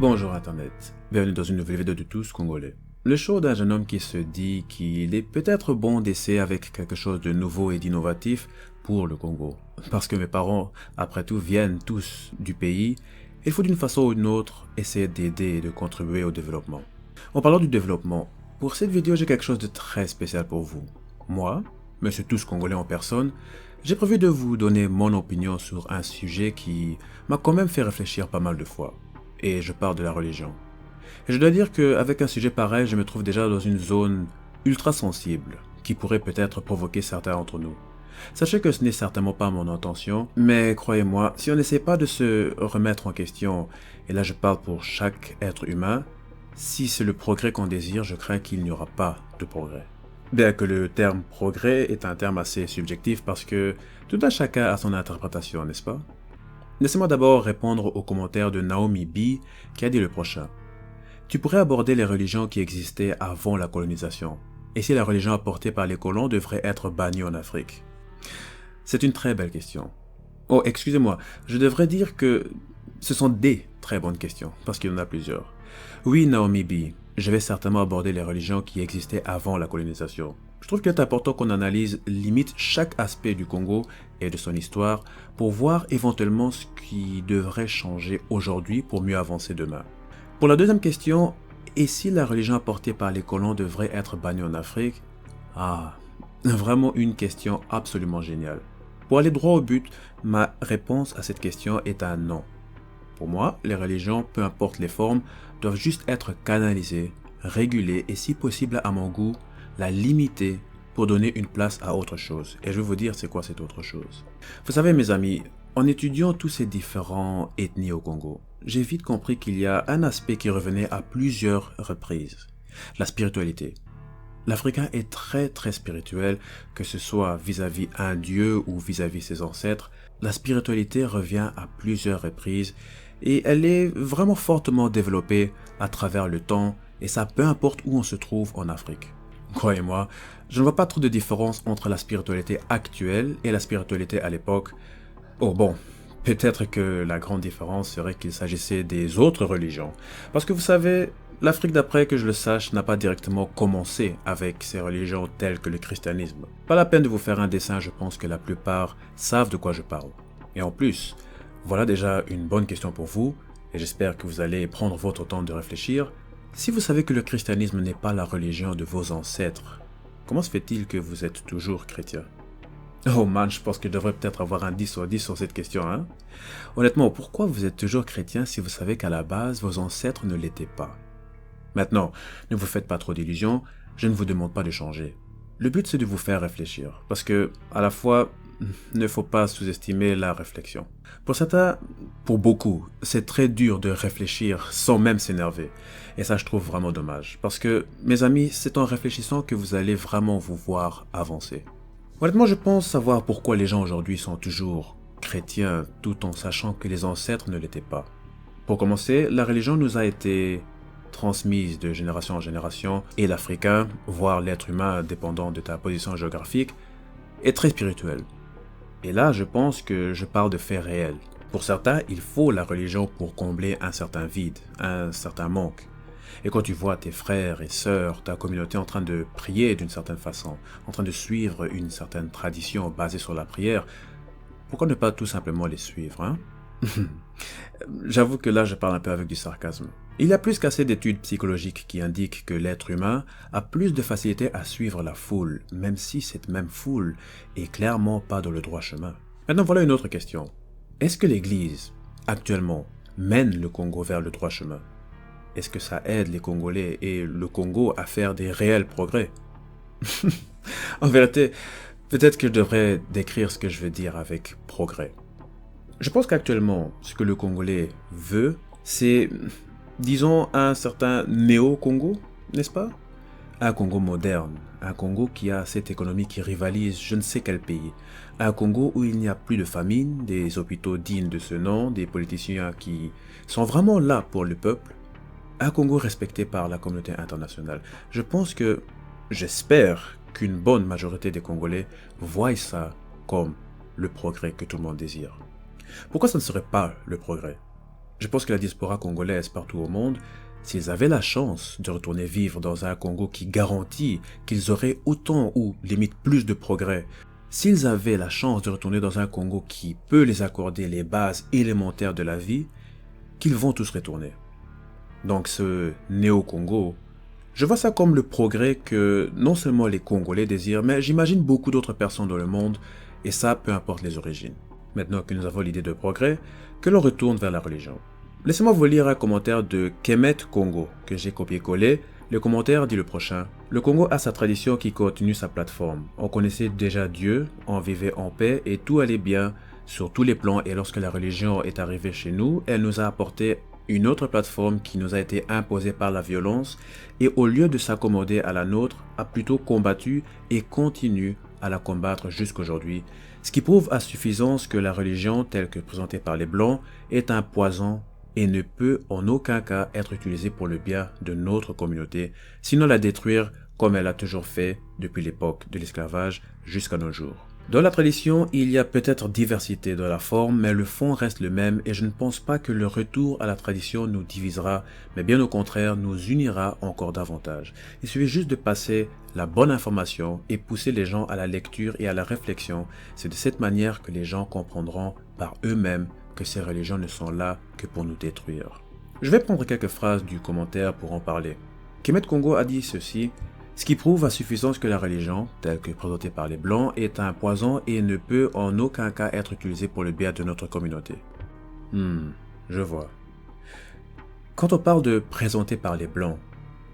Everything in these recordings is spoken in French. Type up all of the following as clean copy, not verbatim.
Bonjour Internet, bienvenue dans une nouvelle vidéo de Tous Congolais. Le show d'un jeune homme qui se dit qu'il est peut-être bon d'essayer avec quelque chose de nouveau et d'innovatif pour le Congo. Parce que mes parents, après tout, viennent tous du pays, il faut d'une façon ou d'une autre essayer d'aider et de contribuer au développement. En parlant du développement, pour cette vidéo j'ai quelque chose de très spécial pour vous. Moi, Monsieur Tous Congolais en personne, j'ai prévu de vous donner mon opinion sur un sujet qui m'a quand même fait réfléchir pas mal de fois. Et je parle de la religion. Et je dois dire qu'avec un sujet pareil, je me trouve déjà dans une zone ultra sensible, qui pourrait peut-être provoquer certains d'entre nous. Sachez que ce n'est certainement pas mon intention, mais croyez-moi, si on n'essaie pas de se remettre en question, et là je parle pour chaque être humain, si c'est le progrès qu'on désire, je crains qu'il n'y aura pas de progrès. Bien que le terme progrès est un terme assez subjectif parce que tout un chacun a son interprétation, n'est-ce pas? Laissez-moi d'abord répondre aux commentaires de Naomi B qui a dit le prochain. Tu pourrais aborder les religions qui existaient avant la colonisation, et si la religion apportée par les colons devrait être bannie en Afrique. C'est une très belle question. Oh, excusez-moi, je devrais dire que ce sont des très bonnes questions, parce qu'il y en a plusieurs. Oui, Naomi B, je vais certainement aborder les religions qui existaient avant la colonisation. Je trouve qu'il est important qu'on analyse limite chaque aspect du Congo et de son histoire pour voir éventuellement ce qui devrait changer aujourd'hui pour mieux avancer demain. Pour la deuxième question, et si la religion apportée par les colons devrait être bannie en Afrique? Ah, vraiment une question absolument géniale. Pour aller droit au but, ma réponse à cette question est un non. Pour moi, les religions, peu importe les formes, doivent juste être canalisées, régulées et si possible à mon goût, la limiter pour donner une place à autre chose. Et je vais vous dire c'est quoi cette autre chose. Vous savez mes amis, en étudiant tous ces différents ethnies au Congo, j'ai vite compris qu'il y a un aspect qui revenait à plusieurs reprises. La spiritualité. L'Africain est très spirituel, que ce soit vis-à-vis un dieu ou vis-à-vis ses ancêtres. La spiritualité revient à plusieurs reprises et elle est vraiment fortement développée à travers le temps et ça peu importe où on se trouve en Afrique. Croyez-moi, je ne vois pas trop de différence entre la spiritualité actuelle et la spiritualité à l'époque. Oh bon, peut-être que la grande différence serait qu'il s'agissait des autres religions. Parce que vous savez, l'Afrique d'après que je le sache n'a pas directement commencé avec ces religions telles que le christianisme. Pas la peine de vous faire un dessin, je pense que la plupart savent de quoi je parle. Et en plus, voilà déjà une bonne question pour vous, et j'espère que vous allez prendre votre temps de réfléchir. Si vous savez que le christianisme n'est pas la religion de vos ancêtres, comment se fait-il que vous êtes toujours chrétien? Oh man, je pense que je devrais peut-être avoir un 10 sur 10 sur cette question, hein? Honnêtement, pourquoi vous êtes toujours chrétien si vous savez qu'à la base, vos ancêtres ne l'étaient pas? Maintenant, ne vous faites pas trop d'illusions, je ne vous demande pas de changer. Le but c'est de vous faire réfléchir, parce que, à la fois, ne faut pas sous-estimer la réflexion. Pour certains, pour beaucoup, c'est très dur de réfléchir sans même s'énerver. Et ça, je trouve vraiment dommage. Parce que, mes amis, c'est en réfléchissant que vous allez vraiment vous voir avancer. Honnêtement, je pense savoir pourquoi les gens aujourd'hui sont toujours chrétiens tout en sachant que les ancêtres ne l'étaient pas. Pour commencer, la religion nous a été transmise de génération en génération et l'Africain, voire l'être humain dépendant de ta position géographique, est très spirituel. Et là, je pense que je parle de faits réels. Pour certains, il faut la religion pour combler un certain vide, un certain manque. Et quand tu vois tes frères et sœurs, ta communauté en train de prier d'une certaine façon, en train de suivre une certaine tradition basée sur la prière, pourquoi ne pas tout simplement les suivre, hein? J'avoue que là, je parle un peu avec du sarcasme. Il y a plus qu'assez d'études psychologiques qui indiquent que l'être humain a plus de facilité à suivre la foule, même si cette même foule est clairement pas dans le droit chemin. Maintenant, voilà une autre question. Est-ce que l'Église, actuellement, mène le Congo vers le droit chemin? Est-ce que ça aide les Congolais et le Congo à faire des réels progrès? En vérité, peut-être que je devrais décrire ce que je veux dire avec progrès. Je pense qu'actuellement, ce que le Congolais veut, c'est, disons, un certain néo-Congo, n'est-ce pas? Un Congo moderne, un Congo qui a cette économie qui rivalise je ne sais quel pays, un Congo où il n'y a plus de famine, des hôpitaux dignes de ce nom, des politiciens qui sont vraiment là pour le peuple, un Congo respecté par la communauté internationale. Je pense que, j'espère qu'une bonne majorité des Congolais voient ça comme le progrès que tout le monde désire. Pourquoi ça ne serait pas le progrès? Je pense que la diaspora congolaise partout au monde, s'ils avaient la chance de retourner vivre dans un Congo qui garantit qu'ils auraient autant ou limite plus de progrès, s'ils avaient la chance de retourner dans un Congo qui peut les accorder les bases élémentaires de la vie, qu'ils vont tous retourner. Donc ce néo-Congo, je vois ça comme le progrès que non seulement les Congolais désirent, mais j'imagine beaucoup d'autres personnes dans le monde, et ça peu importe les origines. Maintenant que nous avons l'idée de progrès, que l'on retourne vers la religion. Laissez-moi vous lire un commentaire de Kemet Congo, que j'ai copié-collé. Le commentaire dit le prochain. Le Congo a sa tradition qui continue sa plateforme. On connaissait déjà Dieu, on vivait en paix et tout allait bien sur tous les plans, et lorsque la religion est arrivée chez nous, elle nous a apporté une autre plateforme qui nous a été imposée par la violence, et au lieu de s'accommoder à la nôtre, a plutôt combattu et continue à la combattre jusqu'aujourd'hui, ce qui prouve à suffisance que la religion, telle que présentée par les Blancs, est un poison et ne peut en aucun cas être utilisée pour le bien de notre communauté, sinon la détruire comme elle a toujours fait depuis l'époque de l'esclavage jusqu'à nos jours. Dans la tradition, il y a peut-être diversité dans la forme, mais le fond reste le même, et je ne pense pas que le retour à la tradition nous divisera, mais bien au contraire nous unira encore davantage. Il suffit juste de passer la bonne information et pousser les gens à la lecture et à la réflexion. C'est de cette manière que les gens comprendront par eux-mêmes que ces religions ne sont là que pour nous détruire. Je vais prendre quelques phrases du commentaire pour en parler. Kemet Congo a dit ceci: ce qui prouve à suffisance que la religion, telle que présentée par les Blancs, est un poison et ne peut en aucun cas être utilisée pour le bien de notre communauté. Je vois. Quand on parle de présentée par les Blancs,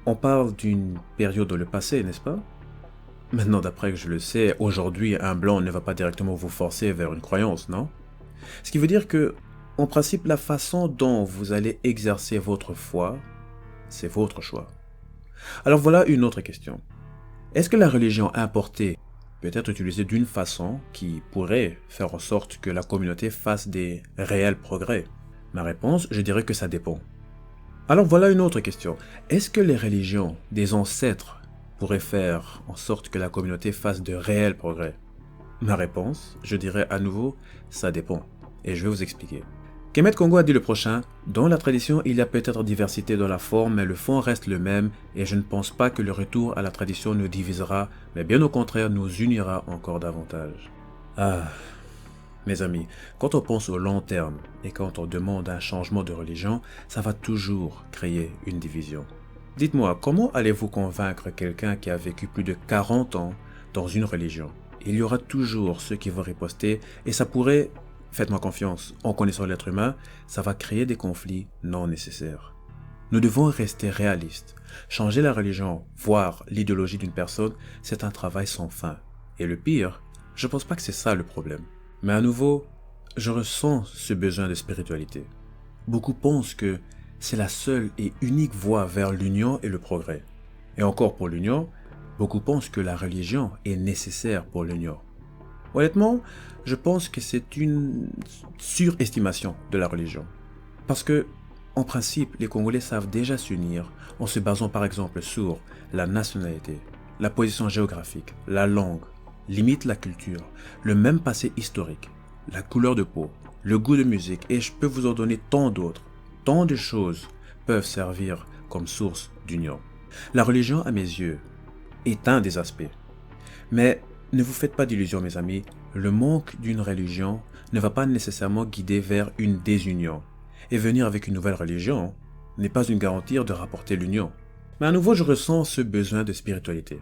on parle d'une période dans le passé, n'est-ce pas? Maintenant, d'après que je le sais, aujourd'hui, un Blanc ne va pas directement vous forcer vers une croyance, non? Ce qui veut dire que, en principe, la façon dont vous allez exercer votre foi, c'est votre choix. Alors voilà une autre question. Est-ce que la religion importée peut être utilisée d'une façon qui pourrait faire en sorte que la communauté fasse des réels progrès? Ma réponse, je dirais que ça dépend. Alors voilà une autre question. Est-ce que les religions des ancêtres pourraient faire en sorte que la communauté fasse de réels progrès? Ma réponse, je dirais à nouveau, ça dépend. Et je vais vous expliquer. Kemet Congo a dit le prochain: dans la tradition, il y a peut-être diversité dans la forme, mais le fond reste le même, et je ne pense pas que le retour à la tradition nous divisera, mais bien au contraire nous unira encore davantage. Mes amis, quand on pense au long terme, et quand on demande un changement de religion, ça va toujours créer une division. Dites-moi, comment allez-vous convaincre quelqu'un qui a vécu plus de 40 ans dans une religion? Il y aura toujours ceux qui vont riposter, et ça pourrait... Faites-moi confiance, en connaissant l'être humain, ça va créer des conflits non nécessaires. Nous devons rester réalistes. Changer la religion, voire l'idéologie d'une personne, c'est un travail sans fin. Et le pire, je ne pense pas que c'est ça le problème. Mais à nouveau, je ressens ce besoin de spiritualité. Beaucoup pensent que c'est la seule et unique voie vers l'union et le progrès. Et encore pour l'union, beaucoup pensent que la religion est nécessaire pour l'union. Honnêtement, je pense que c'est une surestimation de la religion. Parce que, en principe, les Congolais savent déjà s'unir en se basant par exemple sur la nationalité, la position géographique, la langue, limite la culture, le même passé historique, la couleur de peau, le goût de musique, et je peux vous en donner tant d'autres. Tant de choses peuvent servir comme source d'union. La religion, à mes yeux, est un des aspects. Mais ne vous faites pas d'illusions, mes amis, le manque d'une religion ne va pas nécessairement guider vers une désunion. Et venir avec une nouvelle religion n'est pas une garantie de rapporter l'union. Mais à nouveau, je ressens ce besoin de spiritualité.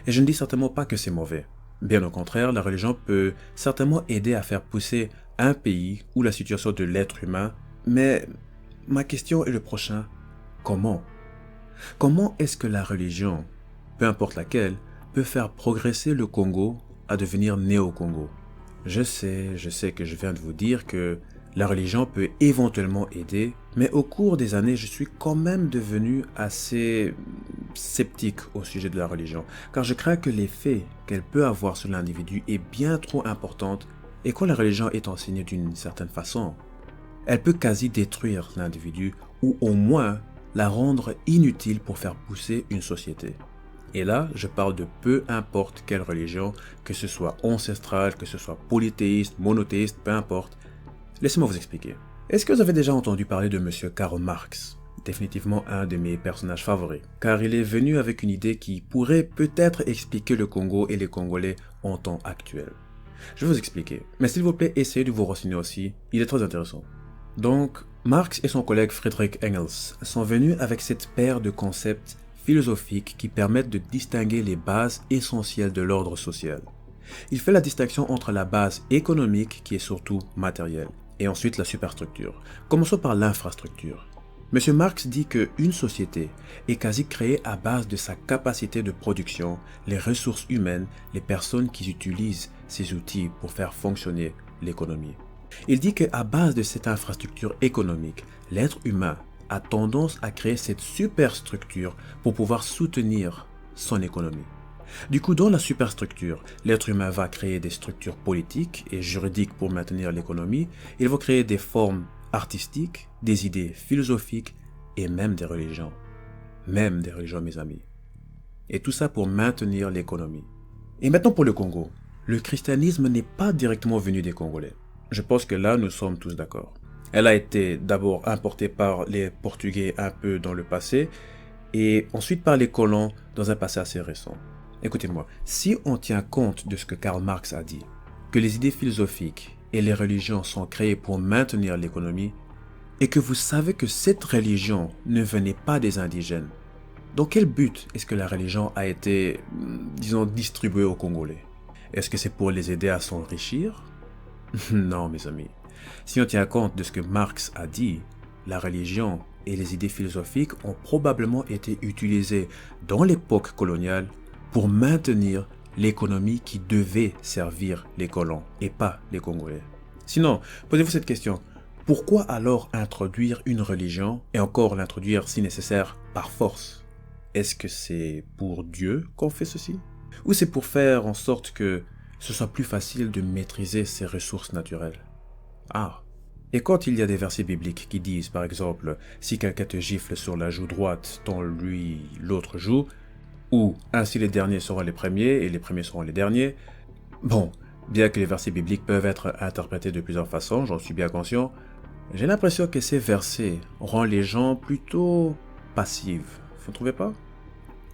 Et je ne dis certainement pas que c'est mauvais. Bien au contraire, la religion peut certainement aider à faire pousser un pays ou la situation de l'être humain. Mais ma question est le prochain: comment? Comment est-ce que la religion, peu importe laquelle, peut faire progresser le Congo à devenir néo-Congo? Je sais que je viens de vous dire que la religion peut éventuellement aider, mais au cours des années, je suis quand même devenu assez sceptique au sujet de la religion, car je crains que l'effet qu'elle peut avoir sur l'individu est bien trop importante, et quand la religion est enseignée d'une certaine façon, elle peut quasi détruire l'individu, ou au moins la rendre inutile pour faire pousser une société. Et là, je parle de peu importe quelle religion, que ce soit ancestrale, que ce soit polythéiste, monothéiste, peu importe. Laissez-moi vous expliquer. Est-ce que vous avez déjà entendu parler de Monsieur Karl Marx? Définitivement un de mes personnages favoris, car il est venu avec une idée qui pourrait peut-être expliquer le Congo et les Congolais en temps actuel. Je vais vous expliquer, mais s'il vous plaît, essayez de vous renseigner aussi, il est très intéressant. Donc, Marx et son collègue Friedrich Engels sont venus avec cette paire de concepts philosophiques qui permettent de distinguer les bases essentielles de l'ordre social. Il fait la distinction entre la base économique qui est surtout matérielle, et ensuite la superstructure. Commençons par l'infrastructure. M. Marx dit qu'une société est quasi créée à base de sa capacité de production, les ressources humaines, les personnes qui utilisent ces outils pour faire fonctionner l'économie. Il dit qu'à base de cette infrastructure économique, l'être humain a tendance à créer cette superstructure pour pouvoir soutenir son économie. Du coup, dans la superstructure, l'être humain va créer des structures politiques et juridiques pour maintenir l'économie. Il va créer des formes artistiques, des idées philosophiques et même des religions. Même des religions, mes amis. Et tout ça pour maintenir l'économie. Et maintenant pour le Congo. Le christianisme n'est pas directement venu des Congolais. Je pense que là, nous sommes tous d'accord. Elle a été d'abord importée par les Portugais un peu dans le passé et ensuite par les colons dans un passé assez récent. Écoutez-moi, si on tient compte de ce que Karl Marx a dit, que les idées philosophiques et les religions sont créées pour maintenir l'économie, et que vous savez que cette religion ne venait pas des indigènes, dans quel but est-ce que la religion a été, disons, distribuée aux Congolais? Est-ce que c'est pour les aider à s'enrichir? Non, mes amis. Si on tient compte de ce que Marx a dit, la religion et les idées philosophiques ont probablement été utilisées dans l'époque coloniale pour maintenir l'économie qui devait servir les colons et pas les Congolais. Sinon, posez-vous cette question. Pourquoi alors introduire une religion et encore l'introduire si nécessaire par force? Est-ce que c'est pour Dieu qu'on fait ceci? Ou c'est pour faire en sorte que ce soit plus facile de maîtriser ses ressources naturelles? Ah, et quand il y a des versets bibliques qui disent, par exemple, si quelqu'un te gifle sur la joue droite, tends lui l'autre joue, ou ainsi les derniers seront les premiers et les premiers seront les derniers. Bon, bien que les versets bibliques peuvent être interprétés de plusieurs façons, j'en suis bien conscient, j'ai l'impression que ces versets rendent les gens plutôt passifs, vous ne trouvez pas?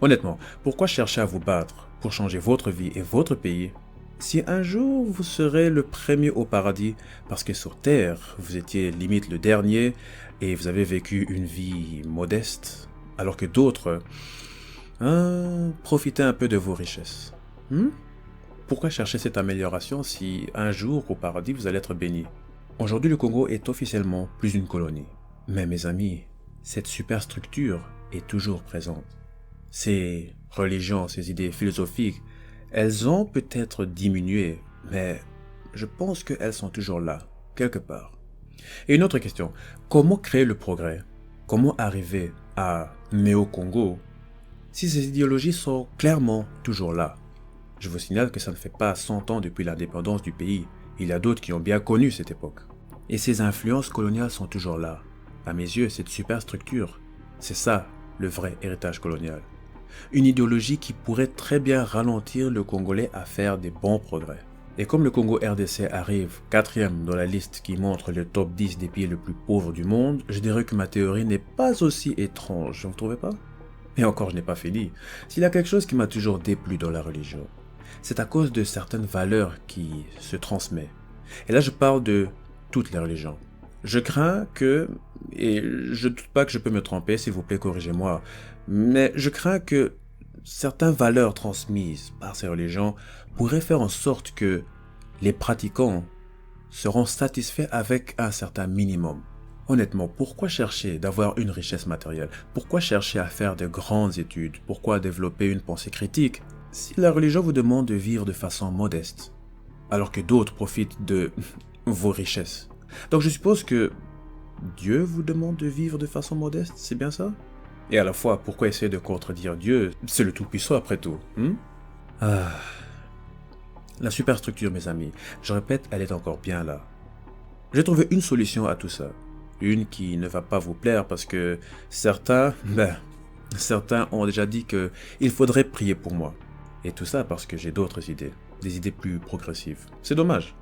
Honnêtement, pourquoi chercher à vous battre pour changer votre vie et votre pays si un jour vous serez le premier au paradis parce que sur terre vous étiez limite le dernier et vous avez vécu une vie modeste alors que d'autres profitez un peu de vos richesses. Pourquoi chercher cette amélioration si un jour au paradis vous allez être béni? Aujourd'hui, le Congo est officiellement plus une colonie. Mais mes amis, cette superstructure est toujours présente. Ces religions, ces idées philosophiques, elles ont peut-être diminué, mais je pense qu'elles sont toujours là, quelque part. Et une autre question, comment créer le progrès? Comment arriver à Néo-Congo si ces idéologies sont clairement toujours là? Je vous signale que ça ne fait pas 100 ans depuis l'indépendance du pays. Il y a d'autres qui ont bien connu cette époque. Et ces influences coloniales sont toujours là. À mes yeux, cette superstructure, c'est ça le vrai héritage colonial. Une idéologie qui pourrait très bien ralentir le Congolais à faire des bons progrès. Et comme le Congo RDC arrive 4e dans la liste qui montre le top 10 des pays les plus pauvres du monde, je dirais que ma théorie n'est pas aussi étrange, vous ne trouvez pas? Et encore, je n'ai pas fini. S'il y a quelque chose qui m'a toujours déplu dans la religion, c'est à cause de certaines valeurs qui se transmettent. Et là, je parle de toutes les religions. Je crains que, et je ne doute pas que je peux me tromper, s'il vous plaît, corrigez-moi, mais je crains que certaines valeurs transmises par ces religions pourraient faire en sorte que les pratiquants seront satisfaits avec un certain minimum. Honnêtement, pourquoi chercher d'avoir une richesse matérielle? Pourquoi chercher à faire de grandes études? Pourquoi développer une pensée critique si la religion vous demande de vivre de façon modeste, alors que d'autres profitent de vos richesses? Donc je suppose que Dieu vous demande de vivre de façon modeste, c'est bien ça? Et à la fois, pourquoi essayer de contredire Dieu? C'est le Tout-Puissant après tout. La superstructure, mes amis, je répète, elle est encore bien là. J'ai trouvé une solution à tout ça. Une qui ne va pas vous plaire parce que certains ont déjà dit qu'il faudrait prier pour moi. Et tout ça parce que j'ai d'autres idées, des idées plus progressives. C'est dommage.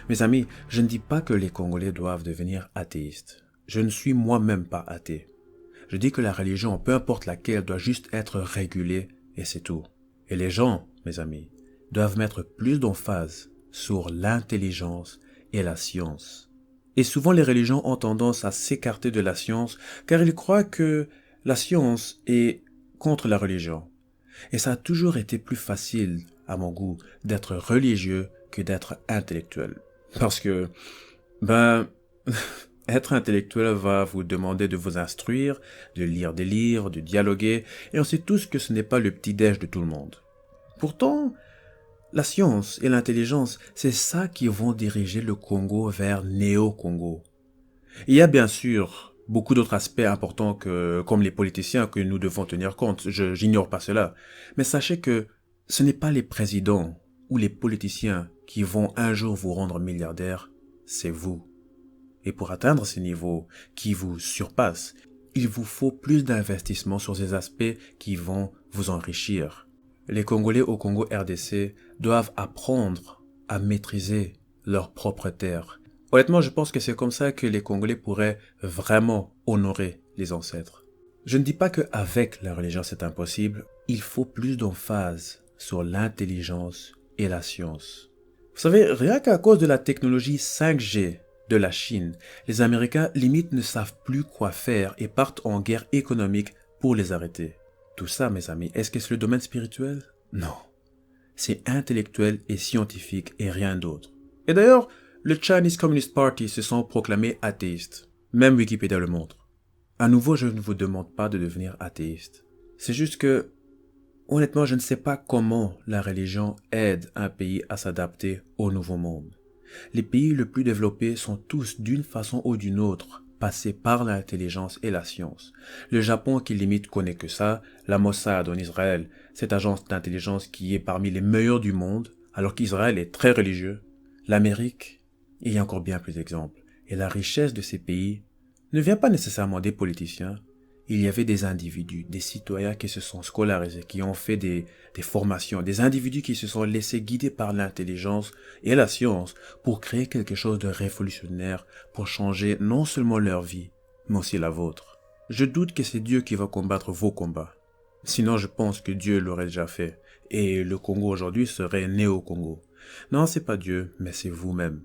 Mes amis, je ne dis pas que les Congolais doivent devenir athéistes. Je ne suis moi-même pas athée. Je dis que la religion, peu importe laquelle, doit juste être régulée et c'est tout. Et les gens, mes amis, doivent mettre plus d'emphase sur l'intelligence et la science. Et souvent les religions ont tendance à s'écarter de la science car ils croient que la science est contre la religion. Et ça a toujours été plus facile, à mon goût, d'être religieux que d'être intellectuel. Parce que, être intellectuel va vous demander de vous instruire, de lire des livres, de dialoguer, et on sait tous que ce n'est pas le petit-déj de tout le monde. Pourtant, la science et l'intelligence, c'est ça qui vont diriger le Congo vers Néo-Congo. Il y a bien sûr beaucoup d'autres aspects importants comme les politiciens que nous devons tenir compte, j'ignore pas cela. Mais sachez que ce n'est pas les présidents ou les politiciens qui vont un jour vous rendre milliardaire, c'est vous. Et pour atteindre ces niveaux qui vous surpassent, il vous faut plus d'investissement sur ces aspects qui vont vous enrichir. Les Congolais au Congo RDC doivent apprendre à maîtriser leur propre terre. Honnêtement, je pense que c'est comme ça que les Congolais pourraient vraiment honorer les ancêtres. Je ne dis pas qu'avec la religion c'est impossible, il faut plus d'emphase sur l'intelligence et la science. Vous savez, rien qu'à cause de la technologie 5G de la Chine, les Américains limite ne savent plus quoi faire et partent en guerre économique pour les arrêter. Tout ça, mes amis, est-ce que c'est le domaine spirituel? Non. C'est intellectuel et scientifique et rien d'autre. Et d'ailleurs, le Chinese Communist Party se sont proclamés athéistes. Même Wikipédia le montre. À nouveau, je ne vous demande pas de devenir athéiste. C'est juste que, honnêtement, je ne sais pas comment la religion aide un pays à s'adapter au nouveau monde. Les pays les plus développés sont tous, d'une façon ou d'une autre, passés par l'intelligence et la science. Le Japon, qui limite connaît que ça, la Mossad en Israël, cette agence d'intelligence qui est parmi les meilleures du monde, alors qu'Israël est très religieux. L'Amérique, il y a encore bien plus d'exemples. Et la richesse de ces pays ne vient pas nécessairement des politiciens. Il y avait des individus, des citoyens qui se sont scolarisés, qui ont fait des formations, des individus qui se sont laissés guider par l'intelligence et la science pour créer quelque chose de révolutionnaire, pour changer non seulement leur vie, mais aussi la vôtre. Je doute que c'est Dieu qui va combattre vos combats. Sinon, je pense que Dieu l'aurait déjà fait. Et le Congo aujourd'hui serait Néo-Congo. Non, c'est pas Dieu, mais c'est vous-même.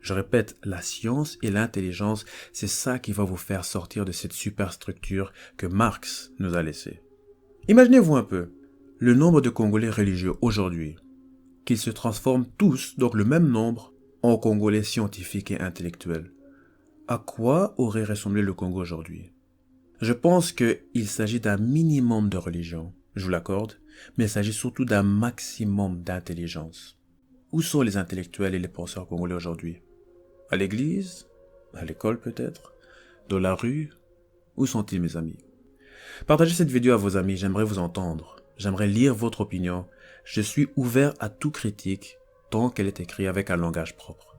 Je répète, la science et l'intelligence, c'est ça qui va vous faire sortir de cette superstructure que Marx nous a laissée. Imaginez-vous un peu, le nombre de Congolais religieux aujourd'hui, qu'ils se transforment tous, donc le même nombre, en Congolais scientifiques et intellectuels. À quoi aurait ressemblé le Congo aujourd'hui? Je pense qu'il s'agit d'un minimum de religion, je vous l'accorde, mais il s'agit surtout d'un maximum d'intelligence. Où sont les intellectuels et les penseurs congolais aujourd'hui? À l'église? À l'école peut-être? Dans la rue? Où sont-ils, mes amis? Partagez cette vidéo à vos amis, j'aimerais vous entendre. J'aimerais lire votre opinion. Je suis ouvert à toute critique tant qu'elle est écrite avec un langage propre.